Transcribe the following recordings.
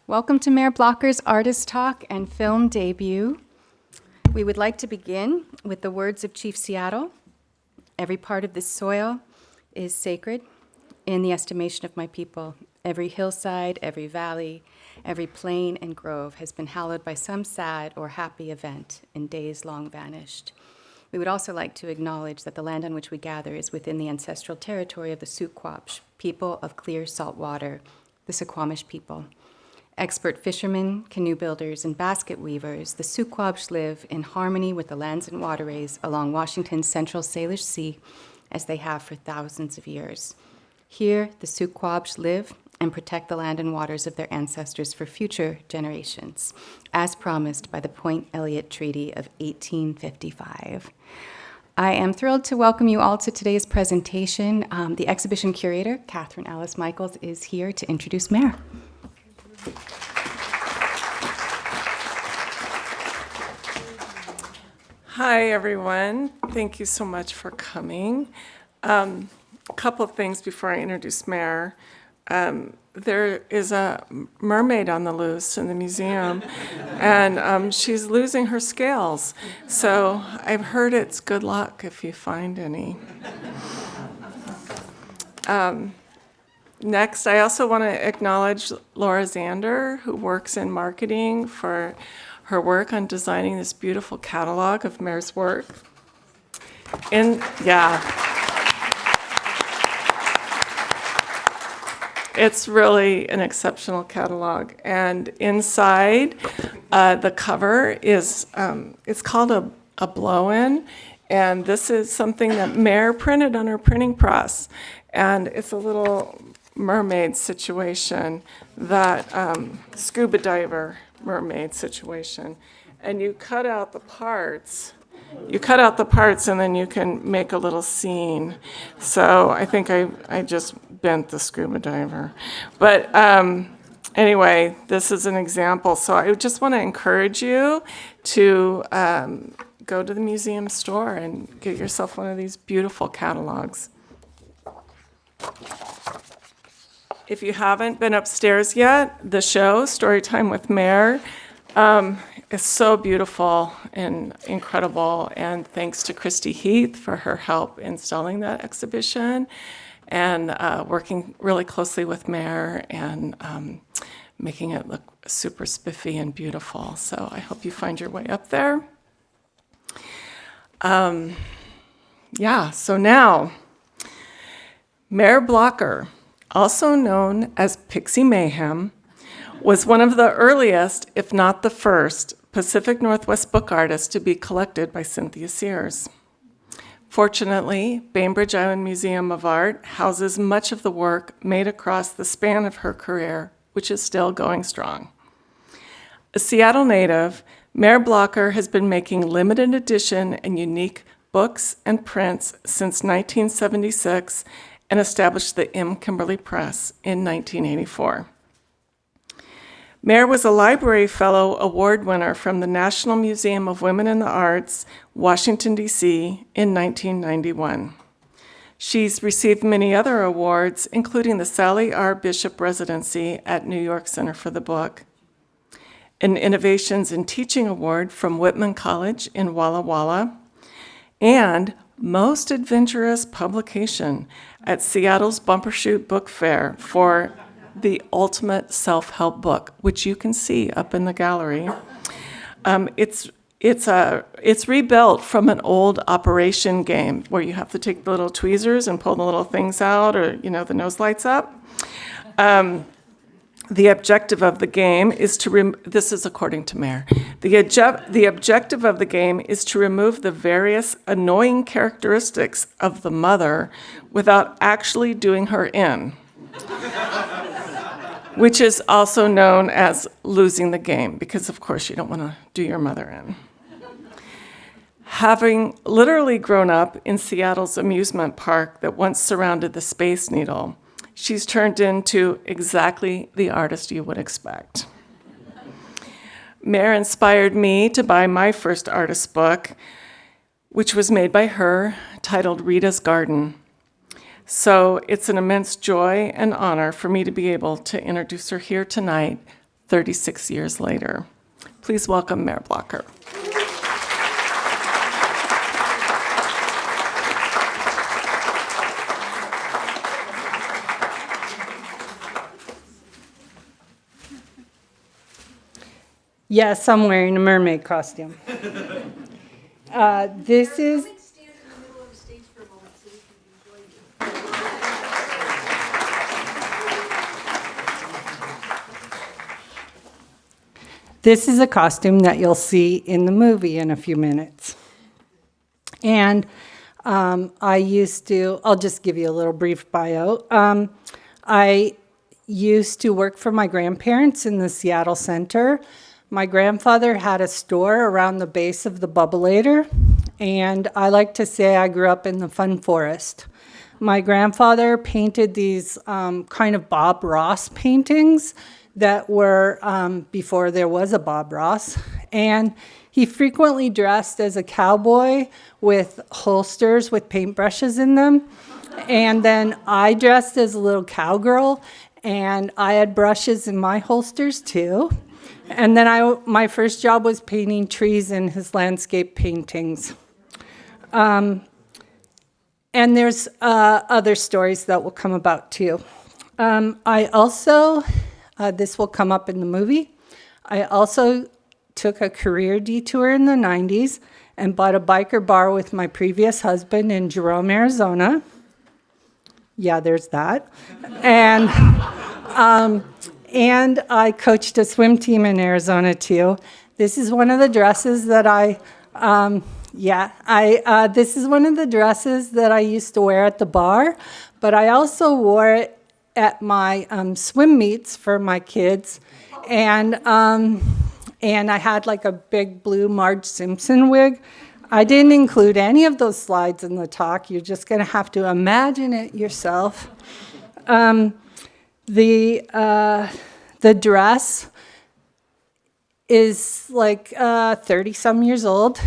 Welcome to Mare Blocker's Artist Talk and Film Debut. We would like to begin with the words of Chief Seattle. Every part of this soil is sacred in the estimation of my people. Every hillside, every valley, every plain and grove has been hallowed by some sad or happy event in days long vanished. We would also like to acknowledge that the land on which we gather is within the ancestral territory of the Suquamish, people of clear salt water, the Suquamish people. Expert fishermen, canoe builders, and basket weavers, the Suquamish live in harmony with the lands and waterways along Washington's central Salish Sea, as they have for thousands of years. Here, the Suquamish live and protect the land and waters of their ancestors for future generations, as promised by the Point Elliott Treaty of 1855. I am thrilled to welcome you all to today's presentation. The exhibition curator, Catherine Alice Michaelis, is here to introduce Mare. Hi, everyone. Thank you so much for coming. A couple of things before I introduce Mare. There is a mermaid on the loose in the museum, and she's losing her scales. So I've heard it's good luck if you find any. Next, I also want to acknowledge Laura Zander, who works in marketing, for her work on designing this beautiful catalog of Mare's work. It's really an exceptional catalog. And inside, the cover is, it's called a blow-in. And this is something that Mare printed on her printing press. And it's a little mermaid situation, that scuba diver mermaid situation. And you cut out the parts. And then you can make a little scene. So I think I just bent the scuba diver. But anyway, this is an example. So I just want to encourage you to go to the museum store and get yourself one of these beautiful catalogs. If you haven't been upstairs yet, the show, Storytime with Mare, is so beautiful and incredible. And thanks to Christy Heath for her help installing that exhibition and working really closely with Mare and making it look super spiffy and beautiful. So I hope you find your way up there. So now, Mare Blocker, also known as Pixie Mayhem, was one of the earliest, if not the first, Pacific Northwest book artists to be collected by Cynthia Sears. Fortunately, Bainbridge Island Museum of Art houses much of the work made across the span of her career, which is still going strong. A Seattle native, Mare Blocker has been making limited edition and unique books and prints since 1976 and established the MKimberly Press in 1984. Mare was a Library Fellow Award winner from the National Museum of Women in the Arts, Washington, D.C. in 1991. She's received many other awards, including the Sally R. Bishop Residency at New York Center for the Book, an Innovations in Teaching Award from Whitman College in Walla Walla, and Most Adventurous Publication at Seattle's Bumbershoot Book Fair for The Ultimate Self-Help Book, which you can see up in the gallery. It's rebuilt from an old operation game where you have to take the little tweezers and pull the little things out, or the nose lights up. The objective of the game is this is according to Mare. The objective of the game is to remove the various annoying characteristics of the mother without actually doing her in, which is also known as losing the game, because of course you don't want to do your mother in. Having literally grown up in Seattle's amusement park that once surrounded the Space Needle, she's turned into exactly the artist you would expect. Mare inspired me to buy my first artist book, which was made by her, titled Rita's Garden. So it's an immense joy and honor for me to be able to introduce her here tonight 36 years later. Please welcome Mare Blocker. Yes, I'm wearing a mermaid costume. This is. This is a costume that you'll see in the movie in a few minutes. And I'll just give you a little brief bio. I used to work for my grandparents in the Seattle Center. My grandfather had a store around the base of the Bubbleator, and I like to say I grew up in the fun forest. My grandfather painted these kind of Bob Ross paintings that were before there was a Bob Ross, and he frequently dressed as a cowboy with holsters with paintbrushes in them. And then I dressed as a little cowgirl, and I had brushes in my holsters too. And then my first job was painting trees in his landscape paintings. And there's other stories that will come about too. I also, this will come up in the movie, I also took a career detour in the 90s and bought a biker bar with my previous husband in Jerome, Arizona. Yeah, there's that. And I coached a swim team in Arizona too. This is one of the dresses that this is one of the dresses that I used to wear at the bar, but I also wore it at my swim meets for my kids, and I had like a big blue Marge Simpson wig. I didn't include any of those slides in the talk. You're just going to have to imagine it yourself. The dress is like 30-some years old.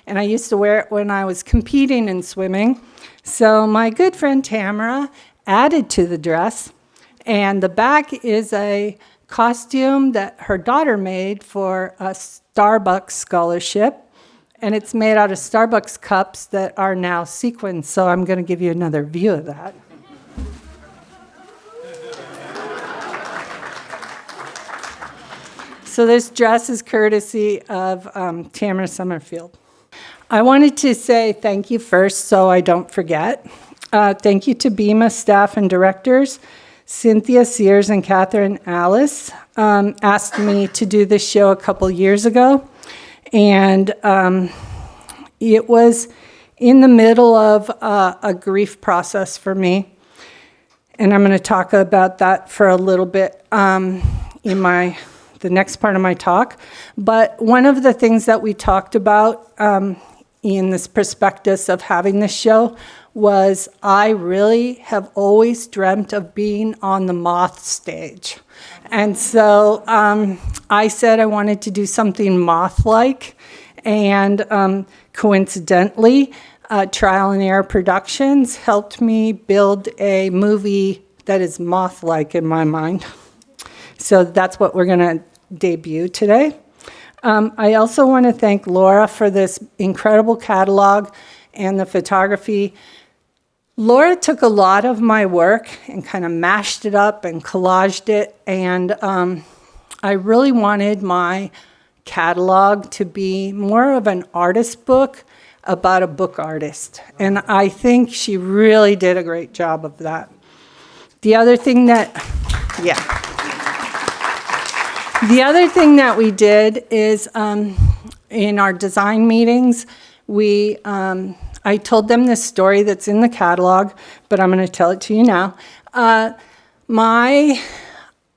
And I used to wear it when I was competing in swimming. So my good friend Tamara added to the dress, and the back is a costume that her daughter made for a Starbucks scholarship, and it's made out of Starbucks cups that are now sequins. So I'm going to give you another view of that. So this dress is courtesy of Tamara Summerfield. I wanted to say thank you first so I don't forget. Thank you to BIMA staff and directors. Cynthia, Sears, and Catherine Alice asked me to do this show a couple years ago. And it was in the middle of a grief process for me. And I'm going to talk about that for a little bit in the next part of my talk. But one of the things that we talked about in this prospectus of having this show was I really have always dreamt of being on the Moth stage. And so I said I wanted to do something Moth-like, and coincidentally, Trial and Error Productions helped me build a movie that is Moth-like in my mind. So that's what we're going to debut today. I also want to thank Laura for this incredible catalog and the photography. Laura took a lot of my work and kind of mashed it up and collaged it, and I really wanted my catalog to be more of an artist book about a book artist, and I think she really did a great job of that. The other thing that we did is in our design meetings, I told them this story that's in the catalog, but I'm going to tell it to you now. I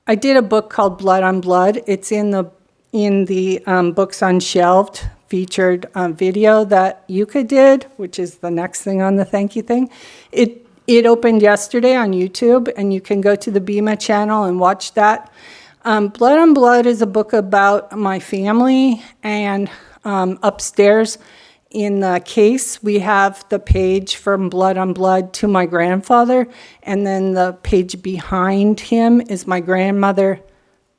did a book called Blood on Blood. It's in the Books Unshelved featured video that Yuka did, which is the next thing on the thank you thing. It opened yesterday on YouTube, and you can go to the BIMA channel and watch that. Blood on Blood is a book about my family, and upstairs in the case, we have the page from Blood on Blood to my grandfather, and then the page behind him is my grandmother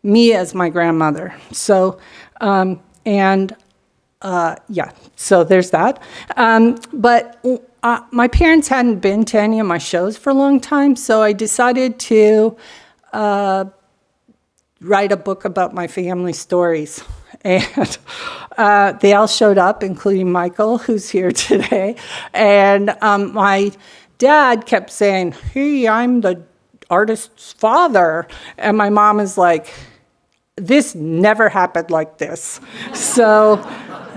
me as my grandmother. So, so there's that. But my parents hadn't been to any of my shows for a long time, so I decided to write a book about my family stories. And they all showed up, including Michael, who's here today. And my dad kept saying, "Hey, I'm the artist's father." And my mom is like, "This never happened like this." So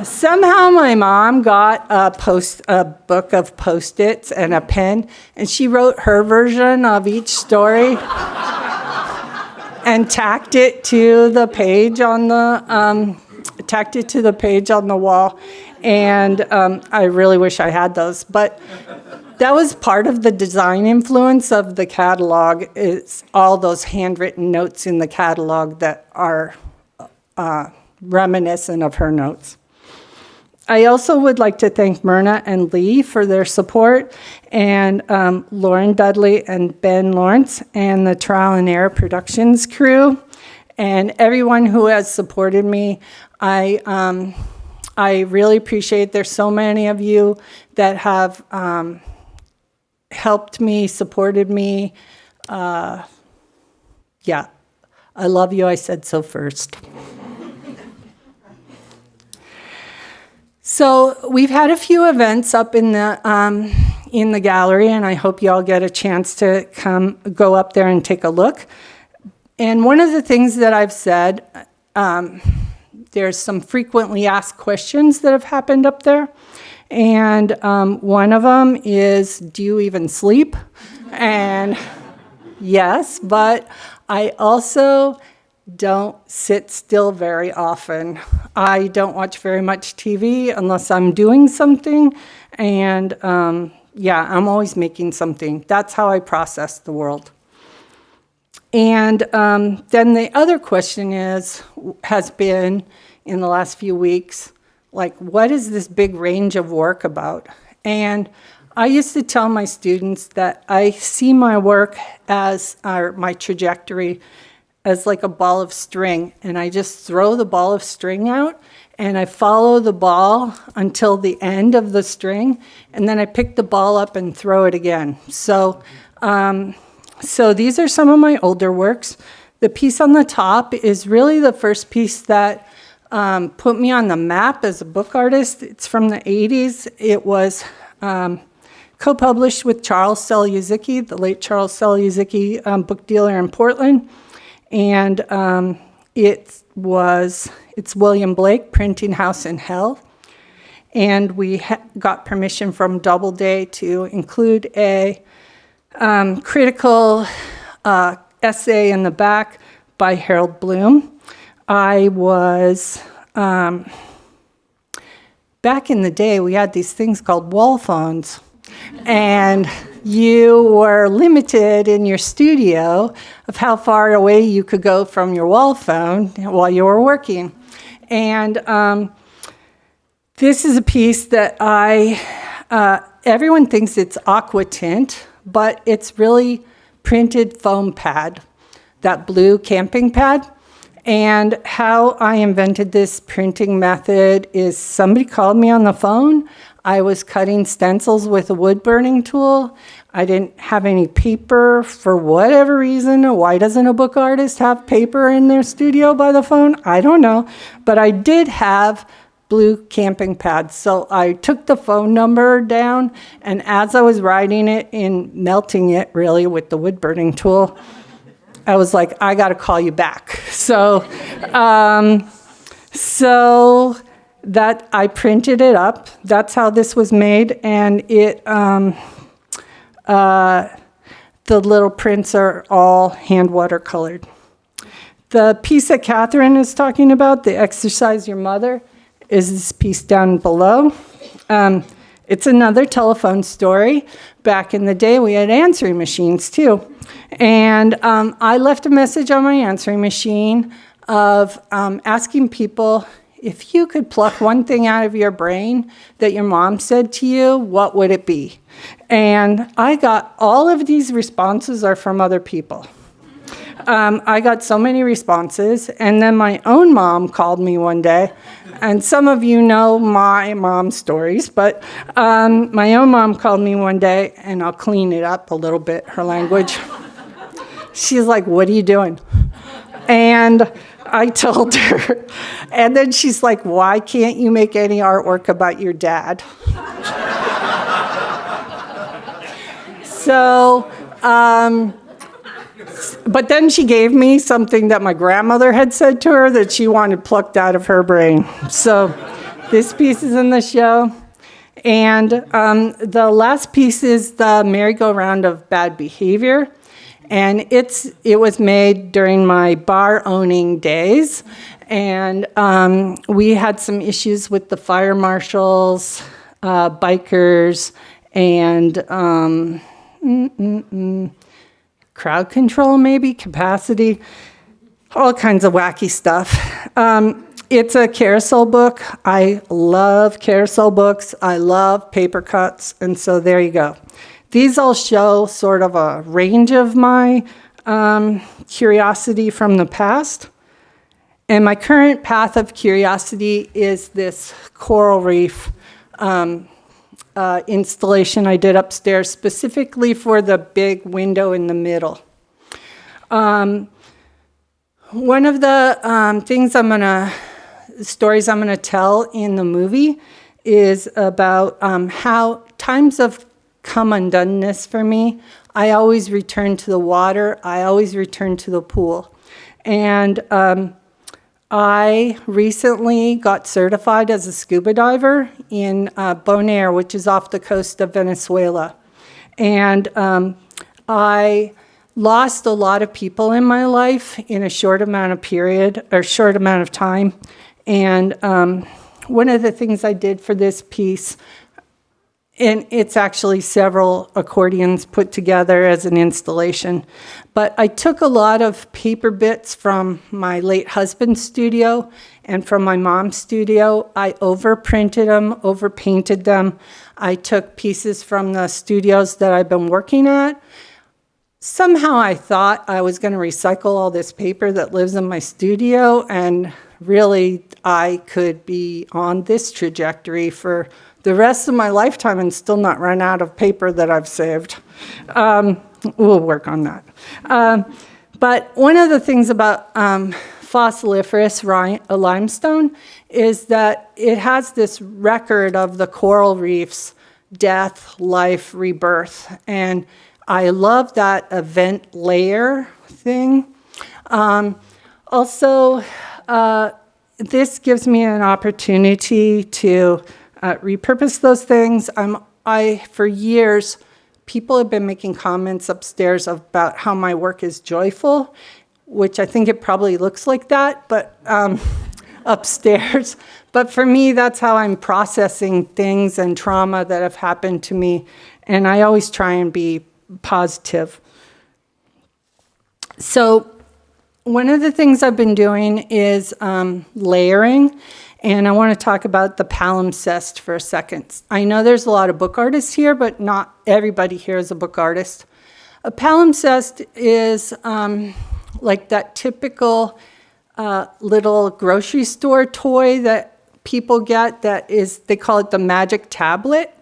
somehow my mom got a book of Post-its and a pen, and she wrote her version of each story and tacked it to the page on the wall. And I really wish I had those, but that was part of the design influence of the catalog, is all those handwritten notes in the catalog that are reminiscent of her notes. I also would like to thank Myrna and Lee for their support, and Lauren Dudley and Ben Lawrence and the Trial and Error Productions crew, and everyone who has supported me. I really appreciate. There's so many of you that have helped me, supported me. I love you. I said so first. So we've had a few events up in the gallery, and I hope you all get a chance to go up there and take a look. And one of the things that I've said, there's some frequently asked questions that have happened up there. And one of them is, do you even sleep? And yes, but I also don't sit still very often. I don't watch very much TV unless I'm doing something. And I'm always making something. That's how I process the world. And then the other question has been in the last few weeks, like, what is this big range of work about? And I used to tell my students that I see my work my trajectory as like a ball of string, and I just throw the ball of string out, and I follow the ball until the end of the string, and then I pick the ball up and throw it again. So these are some of my older works. The piece on the top is really the first piece that put me on the map as a book artist. It's from the 80s. It was co-published with Charles Seluzicki, the late Charles Seluzicki, book dealer in Portland. And it's William Blake, Printing House in Hell. And we got permission from Doubleday to include a critical essay in the back by Harold Bloom. I was, back in the day, we had these things called wall phones. And you were limited in your studio of how far away you could go from your wall phone while you were working. And this is a piece that everyone thinks it's aqua tint, but it's really printed foam pad, that blue camping pad. And how I invented this printing method is somebody called me on the phone. I was cutting stencils with a wood burning tool. I didn't have any paper for whatever reason. Why doesn't a book artist have paper in their studio by the phone? I don't know. But I did have blue camping pads. So I took the phone number down, and as I was writing it and melting it really with the wood burning tool, I was like, I got to call you back. So that I printed it up. That's how this was made, and the little prints are all hand watercolored. The piece that Catherine is talking about, the Exercise Your Mother, is this piece down below. It's another telephone story. Back in the day, we had answering machines too. And I left a message on my answering machine of asking people, if you could pluck one thing out of your brain that your mom said to you, what would it be? And I got all of these responses are from other people. I got so many responses, and then my own mom called me one day, and some of you know my mom's stories, but my own mom called me one day, and I'll clean it up a little bit, her language. She's like, "What are you doing?" And I told her, and then she's like, "Why can't you make any artwork about your dad?" So, but then she gave me something that my grandmother had said to her that she wanted plucked out of her brain. So this piece is in the show. And the last piece is the merry-go-round of bad behavior. And it was made during my bar-owning days. And we had some issues with the fire marshals, bikers, and crowd control, maybe, capacity, all kinds of wacky stuff. It's a carousel book. I love carousel books. I love paper cuts, and so there you go. These all show sort of a range of my curiosity from the past. And my current path of curiosity is this coral reef installation I did upstairs, specifically for the big window in the middle. One of the stories I'm gonna tell in the movie is about how times of come undoneness for me. I always return to the water. I always return to the pool. And I recently got certified as a scuba diver in Bonaire, which is off the coast of Venezuela. And I lost a lot of people in my life in a short amount of time. And one of the things I did for this piece, and it's actually several accordions put together as an installation, but I took a lot of paper bits from my late husband's studio and from my mom's studio. I overprinted them, overpainted them. I took pieces from the studios that I've been working at. Somehow I thought I was going to recycle all this paper that lives in my studio, and really I could be on this trajectory for the rest of my lifetime and still not run out of paper that I've saved. We'll work on that. But one of the things about fossiliferous limestone is that it has this record of the coral reef's death, life, rebirth. And I love that event layer thing. Also, this gives me an opportunity to repurpose those things. For years, people have been making comments upstairs about how my work is joyful, which I think it probably looks like that, but upstairs. But for me, that's how I'm processing things and trauma that have happened to me, and I always try and be positive. So one of the things I've been doing is layering. And I want to talk about the palimpsest for a second. I know there's a lot of book artists here, but not everybody here is a book artist. A palimpsest is like that typical little grocery store toy that people get they call it the magic tablet.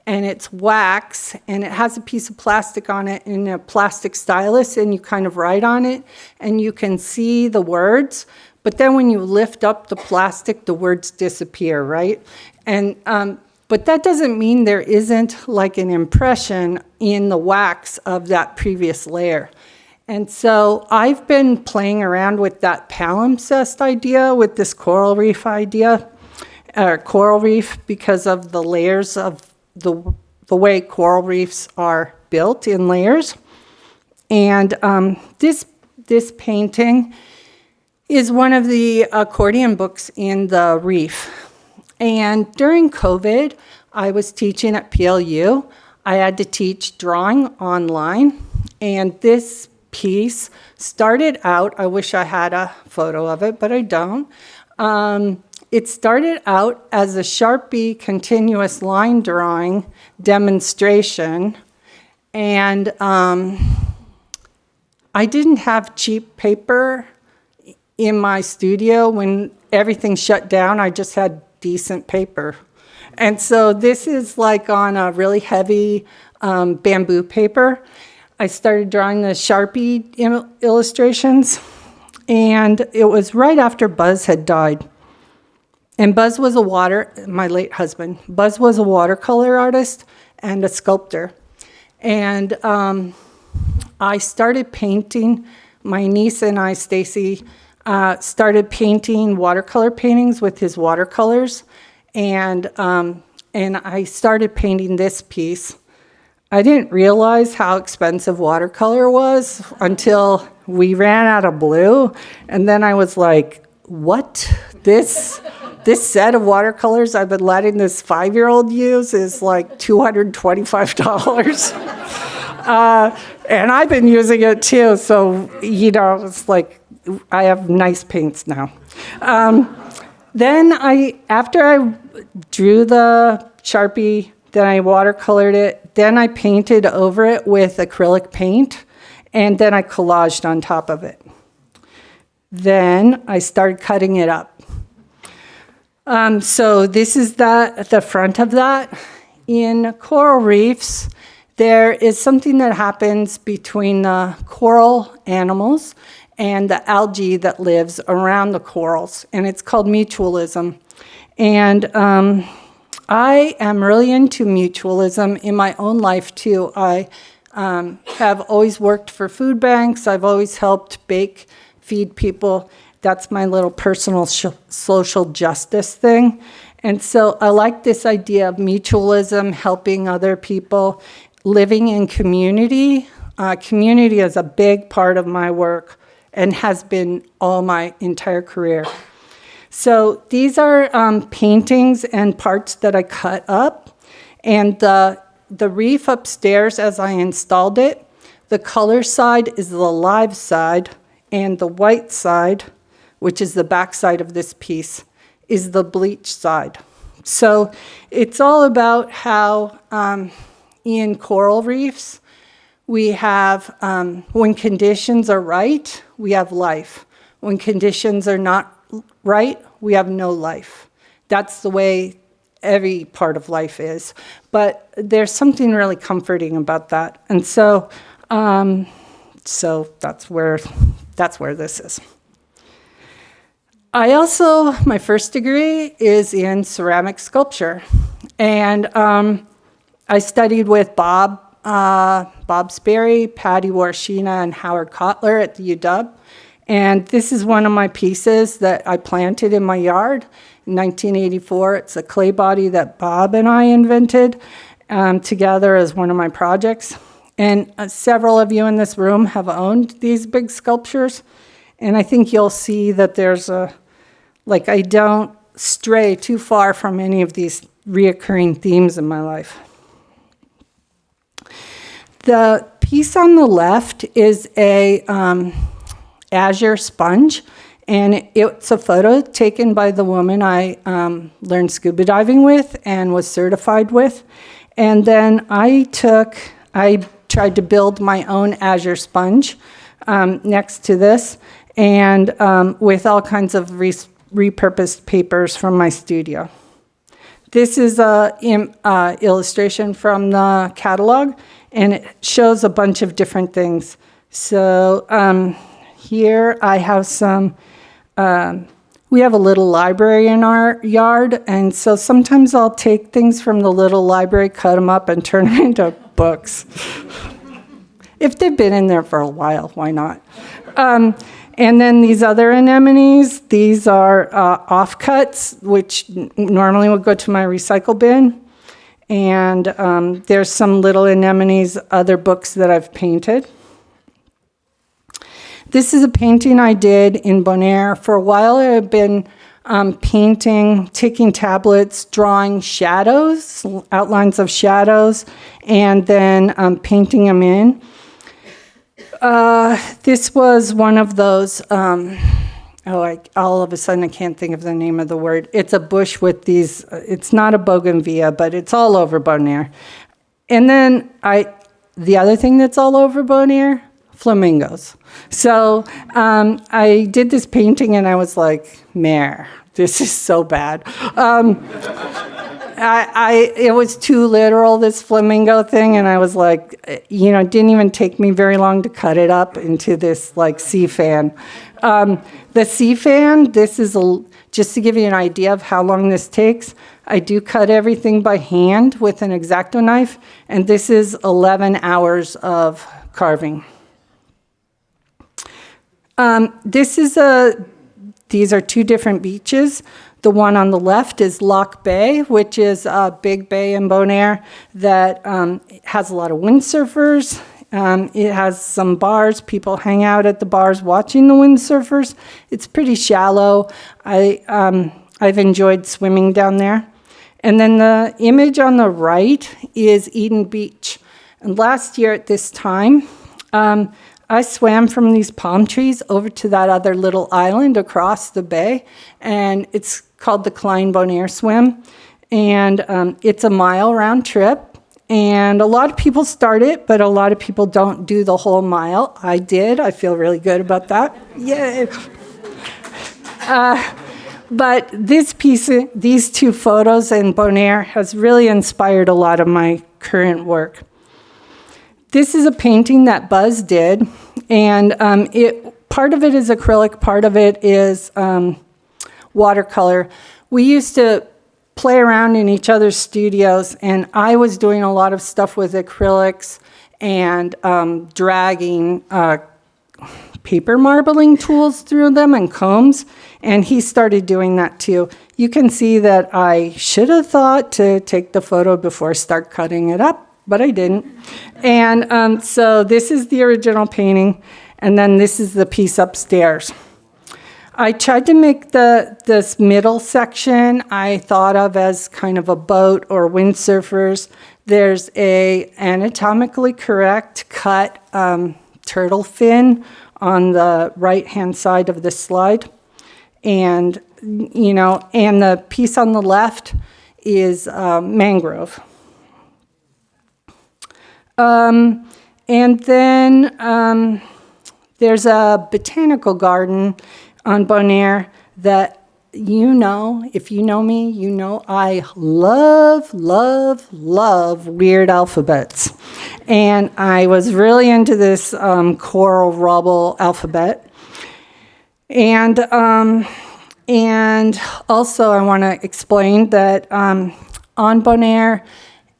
And it's wax, and it has a piece of plastic on it and a plastic stylus, and you kind of write on it, and you can see the words. But then when you lift up the plastic, the words disappear, right? And but that doesn't mean there isn't like an impression in the wax of that previous layer. And so I've been playing around with that palimpsest idea, with this coral reef idea, or coral reef, because of the layers of the way coral reefs are built in layers. And this painting is one of the accordion books in the reef. And during COVID, I was teaching at PLU. I had to teach drawing online. And this piece started out, I wish I had a photo of it, but I don't. It started out as a Sharpie continuous line drawing demonstration. And I didn't have cheap paper in my studio. When everything shut down, I just had decent paper. And so this is like on a really heavy bamboo paper. I started drawing the Sharpie illustrations, and it was right after Buzz had died. And Buzz was my late husband, Buzz was a watercolor artist and a sculptor. And I started painting, my niece and I, Stacy, started painting watercolor paintings with his watercolors. And I started painting this piece. I didn't realize how expensive watercolor was until we ran out of blue. And then I was like, what? This set of watercolors I've been letting this 5-year-old use is like $225. And I've been using it too. So, it's like I have nice paints now. Then after I drew the Sharpie, then I watercolored it, then I painted over it with acrylic paint, and then I collaged on top of it. Then I started cutting it up. So this is the front of that. In coral reefs, there is something that happens between the coral animals and the algae that lives around the corals, and it's called mutualism. And I am really into mutualism in my own life, too. I have always worked for food banks. I've always helped feed people. That's my little personal social justice thing. And so I like this idea of mutualism, helping other people, living in community. Community is a big part of my work and has been all my entire career. So these are paintings and parts that I cut up. And the reef upstairs, as I installed it, the color side is the live side, and the white side, which is the back side of this piece, is the bleach side. So it's all about how in coral reefs, we have, when conditions are right, we have life. When conditions are not right, we have no life. That's the way every part of life is. But there's something really comforting about that. And so that's where this is. My first degree is in ceramic sculpture. And I studied with Bob Sperry, Patty Warshina, and Howard Kotler at the UW. And this is one of my pieces that I planted in my yard in 1984. It's a clay body that Bob and I invented together as one of my projects. And several of you in this room have owned these big sculptures. And I think you'll see that I don't stray too far from any of these reoccurring themes in my life. The piece on the left is a azure sponge, and it's a photo taken by the woman I learned scuba diving with and was certified with. And then I tried to build my own azure sponge next to this, and with all kinds of repurposed papers from my studio. This is an illustration from the catalog, and it shows a bunch of different things. So here I have we have a little library in our yard, and so sometimes I'll take things from the little library, cut them up, and turn them into books. If they've been in there for a while, why not? And then these other anemones, these are offcuts, which normally would go to my recycle bin. And there's some little anemones, other books that I've painted. This is a painting I did in Bonaire. For a while, I've been painting, taking tablets, drawing shadows, outlines of shadows, and then painting them in. This was one of those, all of a sudden I can't think of the name of the word. It's a bush with these, it's not a bougainvillea, but it's all over Bonaire. And then the other thing that's all over Bonaire, flamingos. So I did this painting and I was like, Mare, this is so bad. It was too literal, this flamingo thing, and I was like, it didn't even take me very long to cut it up into this like sea fan. The sea fan, this is just to give you an idea of how long this takes. I do cut everything by hand with an X-Acto knife, and this is 11 hours of carving. These are two different beaches. The one on the left is Loch Bay, which is a big bay in Bonaire that has a lot of windsurfers. It has some bars. People hang out at the bars watching the windsurfers. It's pretty shallow. I've enjoyed swimming down there. And then the image on the right is Eden Beach. And last year at this time, I swam from these palm trees over to that other little island across the bay, and it's called the Klein Bonaire Swim, and it's a mile round trip, and a lot of people start it, but a lot of people don't do the whole mile. I did. I feel really good about that. Yay! But these two photos in Bonaire has really inspired a lot of my current work. This is a painting that Buzz did, and part of it is acrylic, part of it is watercolor. We used to play around in each other's studios, and I was doing a lot of stuff with acrylics and dragging paper marbling tools through them and combs, and he started doing that too. You can see that I should have thought to take the photo before I start cutting it up, but I didn't. And so this is the original painting, and then this is the piece upstairs. I tried to make this middle section I thought of as kind of a boat or windsurfers. There's a anatomically correct cut turtle fin on the right-hand side of the slide. And, and the piece on the left is mangrove. And then there's a botanical garden on Bonaire that, if you know me, I love, love, love weird alphabets. And I was really into this coral rubble alphabet. And also I want to explain that on Bonaire,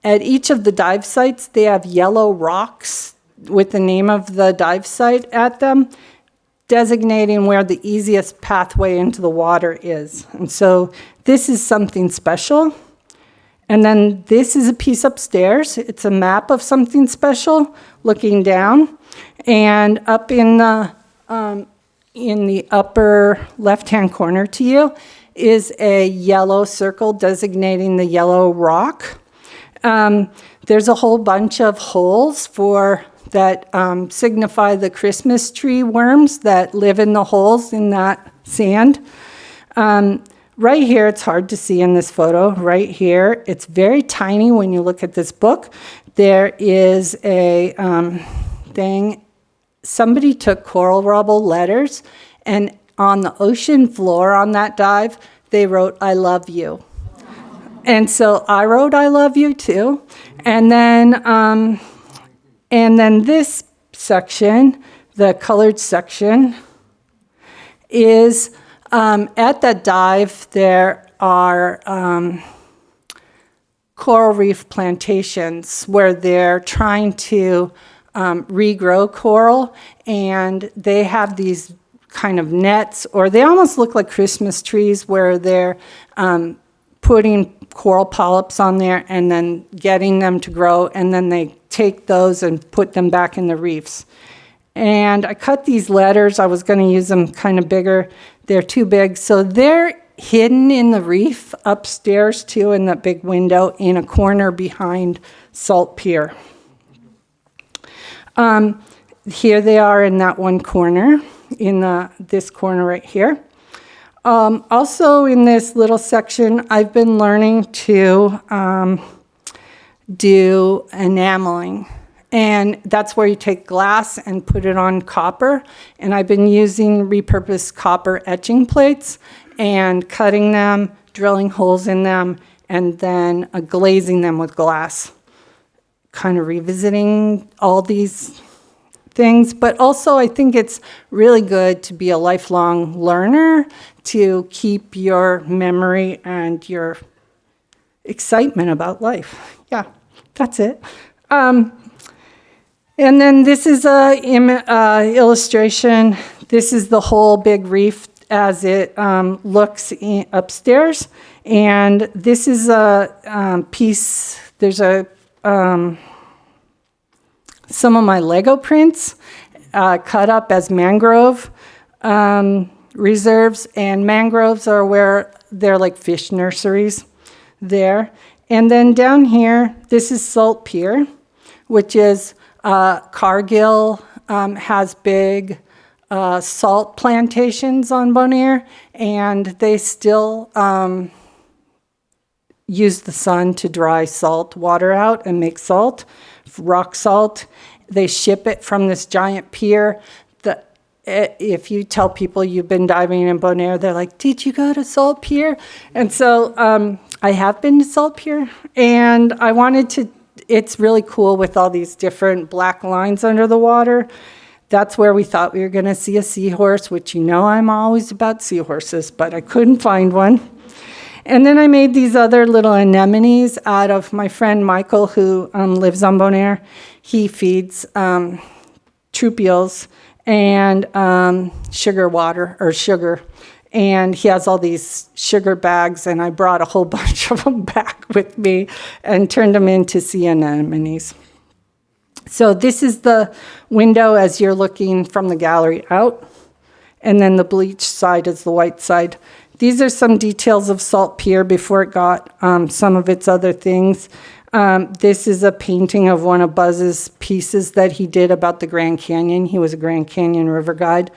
at each of the dive sites, they have yellow rocks with the name of the dive site at them, designating where the easiest pathway into the water is. And so this is something special. And then this is a piece upstairs. It's a map of something special looking down. And up in the upper left-hand corner to you is a yellow circle designating the yellow rock. There's a whole bunch of holes that signify the Christmas tree worms that live in the holes in that sand. Right here, it's hard to see in this photo. Right here, it's very tiny when you look at this book. There is a thing. Somebody took coral rubble letters, and on the ocean floor on that dive, they wrote, "I love you." And so I wrote, "I love you" too. And then this section, the colored section, is at that dive, there are coral reef plantations where they're trying to regrow coral, and they have these kind of nets, or they almost look like Christmas trees, where they're putting coral polyps on there and then getting them to grow, and then they take those and put them back in the reefs. And I cut these letters. I was going to use them kind of bigger. They're too big. So they're hidden in the reef upstairs too, in that big window in a corner behind Salt Pier. Here they are in that one corner, in this corner right here. Also in this little section, I've been learning to do enameling. And that's where you take glass and put it on copper. And I've been using repurposed copper etching plates and cutting them, drilling holes in them, and then glazing them with glass. Kind of revisiting all these things. But also I think it's really good to be a lifelong learner, to keep your memory and your excitement about life. Yeah, that's it. And then this is a illustration. This is the whole big reef as it looks upstairs. And this is a piece, there's some of my Lego prints cut up as mangrove reserves. And mangroves are where they're like fish nurseries there. And then down here, this is Salt Pier, which is Cargill has big salt plantations on Bonaire, and they still use the sun to dry salt water out and make salt, rock salt. They ship it from this giant pier. If you tell people you've been diving in Bonaire, they're like, did you go to Salt Pier? And so I have been to Salt Pier, and I wanted to, it's really cool with all these different black lines under the water. That's where we thought we were going to see a seahorse, which you know I'm always about seahorses, but I couldn't find one. And then I made these other little anemones out of my friend Michael, who lives on Bonaire. He feeds troop eels and sugar, and he has all these sugar bags, and I brought a whole bunch of them back with me and turned them into sea anemones. So this is the window as you're looking from the gallery out, and then the bleached side is the white side. These are some details of Salt Pier before it got some of its other things. This is a painting of one of Buzz's pieces that he did about the Grand Canyon. He was a Grand Canyon river guide.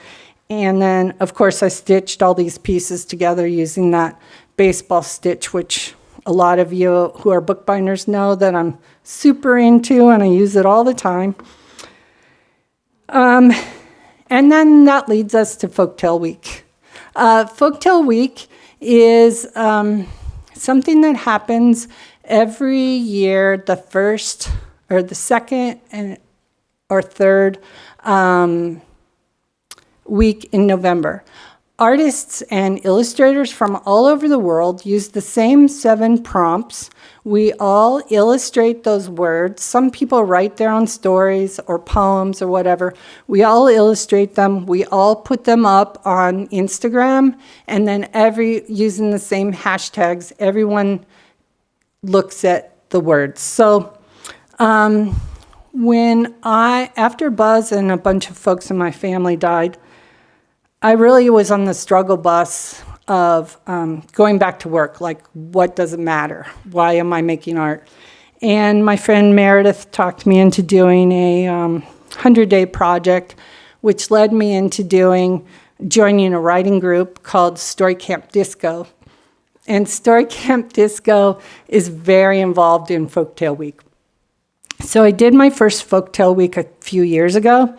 And then, of course, I stitched all these pieces together using that baseball stitch, which a lot of you who are bookbinders know that I'm super into, and I use it all the time. And then that leads us to Folktale Week. Folktale Week is something that happens every year, the first or the second or third week in November. Artists and illustrators from all over the world use the same 7 prompts. We all illustrate those words. Some people write their own stories or poems or whatever. We all illustrate them. We all put them up on Instagram, and then using the same hashtags, everyone looks at the words. So after Buzz and a bunch of folks in my family died, I really was on the struggle bus of going back to work. Like, what does it matter? Why am I making art? And my friend Meredith talked me into doing a 100-day project, which led me into joining a writing group called Story Camp Disco. And Story Camp Disco is very involved in Folktale Week. So I did my first Folktale Week a few years ago,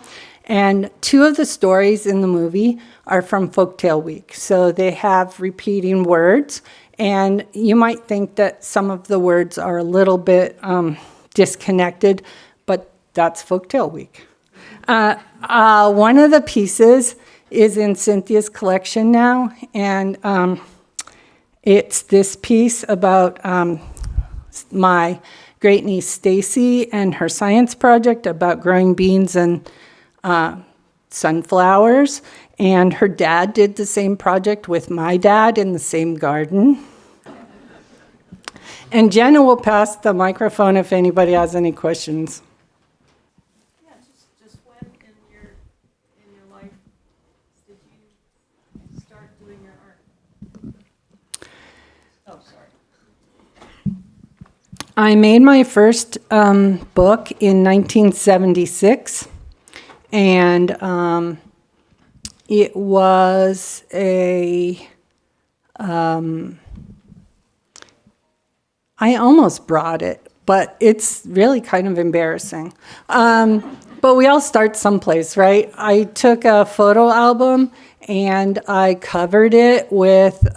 and 2 of the stories in the movie are from Folktale Week. So they have repeating words, and you might think that some of the words are a little bit disconnected, but that's Folktale Week. One of the pieces is in Cynthia's collection now, and it's this piece about my great niece Stacy and her science project about growing beans and sunflowers. And her dad did the same project with my dad in the same garden. And Jenna will pass the microphone if anybody has any questions. Yeah, just when in your life did you start doing your art? Oh, sorry. I made my first book in 1976, and it was I almost brought it but it's really kind of embarrassing. But we all start someplace, right? I took a photo album and I covered it with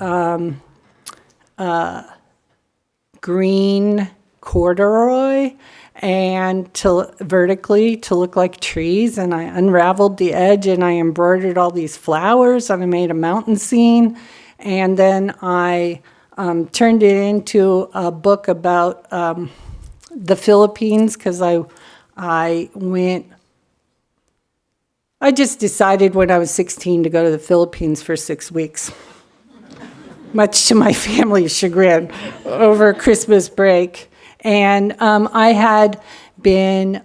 green corduroy and vertically to look like trees, and I unraveled the edge and I embroidered all these flowers and I made a mountain scene, and then I turned it into a book about the Philippines, because I just decided when I was 16 to go to the Philippines for 6 weeks, much to my family's chagrin, over Christmas break. And I had been,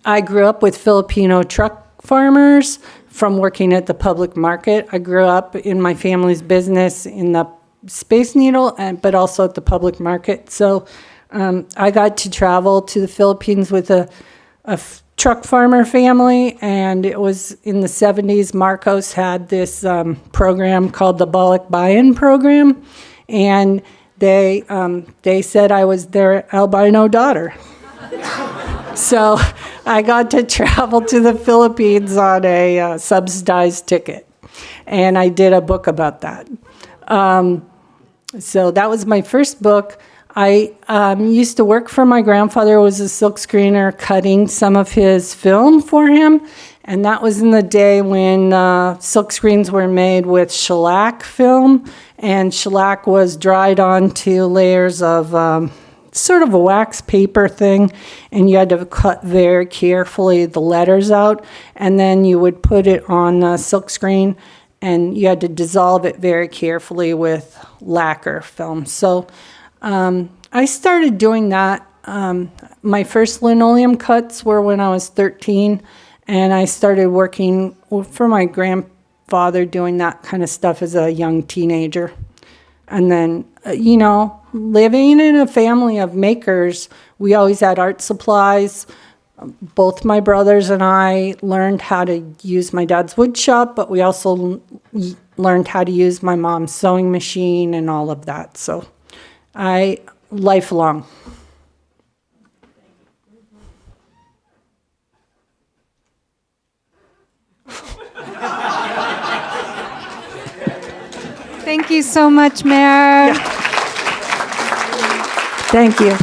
I grew up with Filipino truck farmers from working at the public market. I grew up in my family's business in the Space Needle, but also at the public market. So I got to travel to the Philippines with a truck farmer family, and it was in the 70s. Marcos had this program called the Bullock Buy-In Program, and they said I was their albino daughter. So I got to travel to the Philippines on a subsidized ticket, and I did a book about that. So that was my first book. I used to work for my grandfather, who was a silk screener, cutting some of his film for him. And that was in the day when silk screens were made with shellac film. And shellac was dried onto layers of sort of a wax paper thing. And you had to cut very carefully the letters out. And then you would put it on the silk screen. And you had to dissolve it very carefully with lacquer film. So I started doing that. My first linoleum cuts were when I was 13, and I started working for my grandfather doing that kind of stuff as a young teenager. And then, living in a family of makers, we always had art supplies. Both my brothers and I learned how to use my dad's wood shop, but we also learned how to use my mom's sewing machine and all of that. So lifelong. Thank you so much, Mare. Thank you.